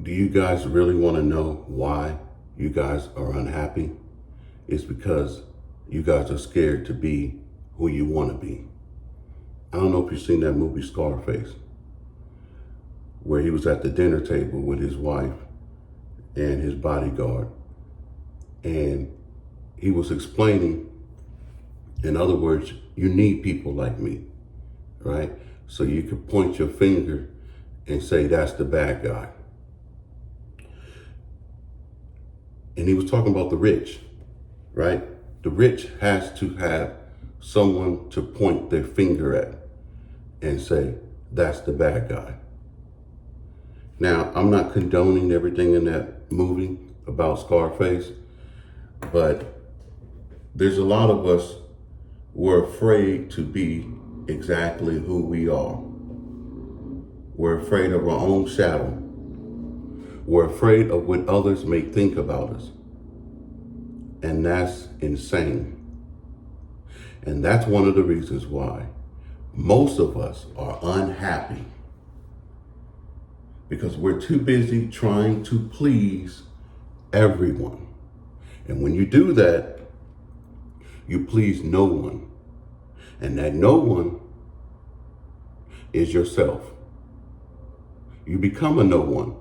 Do you guys really want to know why you guys are unhappy? It's because you guys are scared to be who you want to be. I don't know if you've seen that movie Scarface, where he was at the dinner table with his wife and his bodyguard. And he was explaining, in other words, you need people like me, right? So you could point your finger and say, that's the bad guy. And he was talking about the rich, right? The rich has to have someone to point their finger at and say, that's the bad guy. Now, I'm not condoning everything in that movie about Scarface, but there's a lot of us who are afraid to be exactly who we are. We're afraid of our own shadow. We're afraid of what others may think about us. And that's insane. And that's one of the reasons why most of us are unhappy. Because we're too busy trying to please everyone. And when you do that, you please no one. And that no one is yourself. You become a no one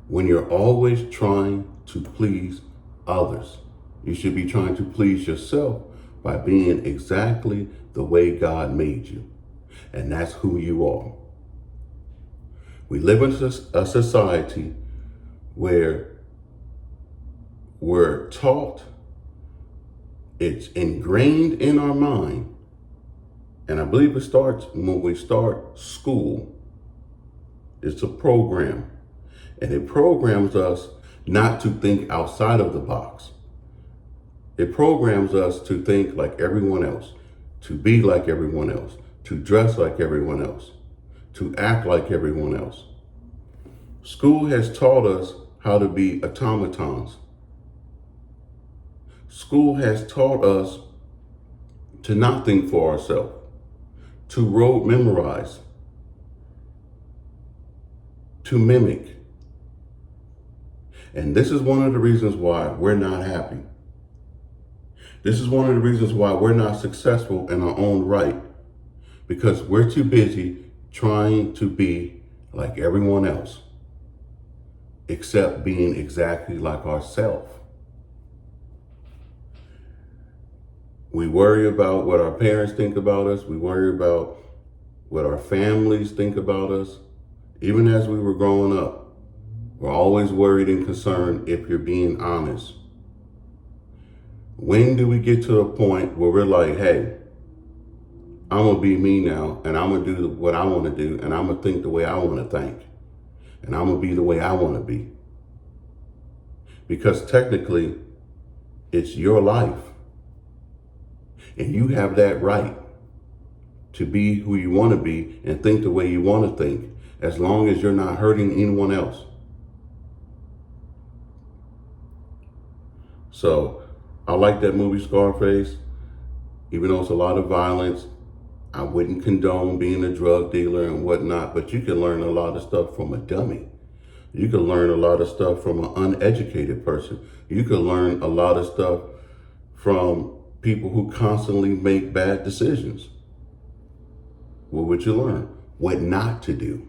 when you're always trying to please others. You should be trying to please yourself by being exactly the way God made you. And that's who you are. We live in a society where we're taught, it's ingrained in our mind, and I believe it starts when we start school. It's a program, and it programs us not to think outside of the box. It programs us to think like everyone else, to be like everyone else, to dress like everyone else, to act like everyone else. School has taught us how to be automatons. School has taught us to not think for ourselves, to rote memorize, to mimic. And this is one of the reasons why we're not happy. This is one of the reasons why we're not successful in our own right, because we're too busy trying to be like everyone else, except being exactly like ourselves. We worry about what our parents think about us. We worry about what our families think about us. Even as we were growing up, we're always worried and concerned if you're being honest. When do we get to a point where we're like, hey, I'm going to be me now, and I'm going to do what I want to do, and I'm going to think the way I want to think, and I'm going to be the way I want to be? Because technically, it's your life. And you have that right to be who you want to be and think the way you want to think, as long as you're not hurting anyone else. So I like that movie Scarface, even though it's a lot of violence. I wouldn't condone being a drug dealer and whatnot, but you can learn a lot of stuff from a dummy. You can learn a lot of stuff from an uneducated person. You can learn a lot of stuff from people who constantly make bad decisions. What would you learn? What not to do.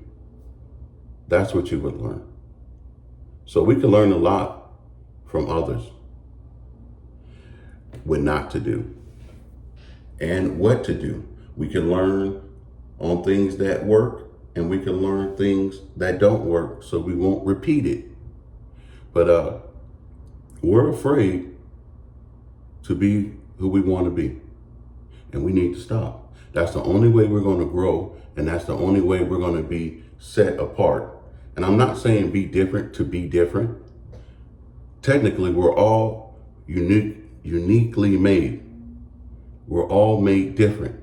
That's what you would learn. So we can learn a lot from others. What not to do and what to do. We can learn on things that work, and we can learn things that don't work, so we won't repeat it. But we're afraid to be who we want to be, and we need to stop. That's the only way we're going to grow, and that's the only way we're going to be set apart. And I'm not saying be different to be different. Technically, we're all uniquely made. We're all made different.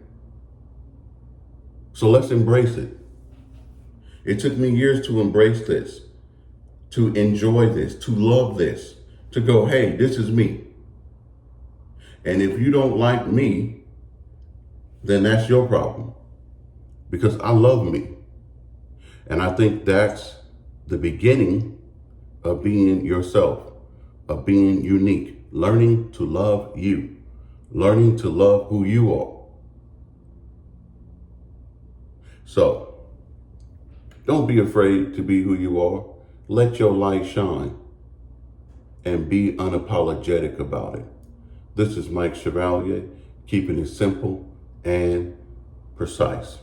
So let's embrace it. It took me years to embrace this, to enjoy this, to love this, to go, hey, this is me. And if you don't like me, then that's your problem, because I love me. And I think that's the beginning of being yourself, of being unique, learning to love you, learning to love who you are. So, don't be afraid to be who you are. Let your light shine and be unapologetic about it. This is Mike Chevalier, keeping it simple and precise.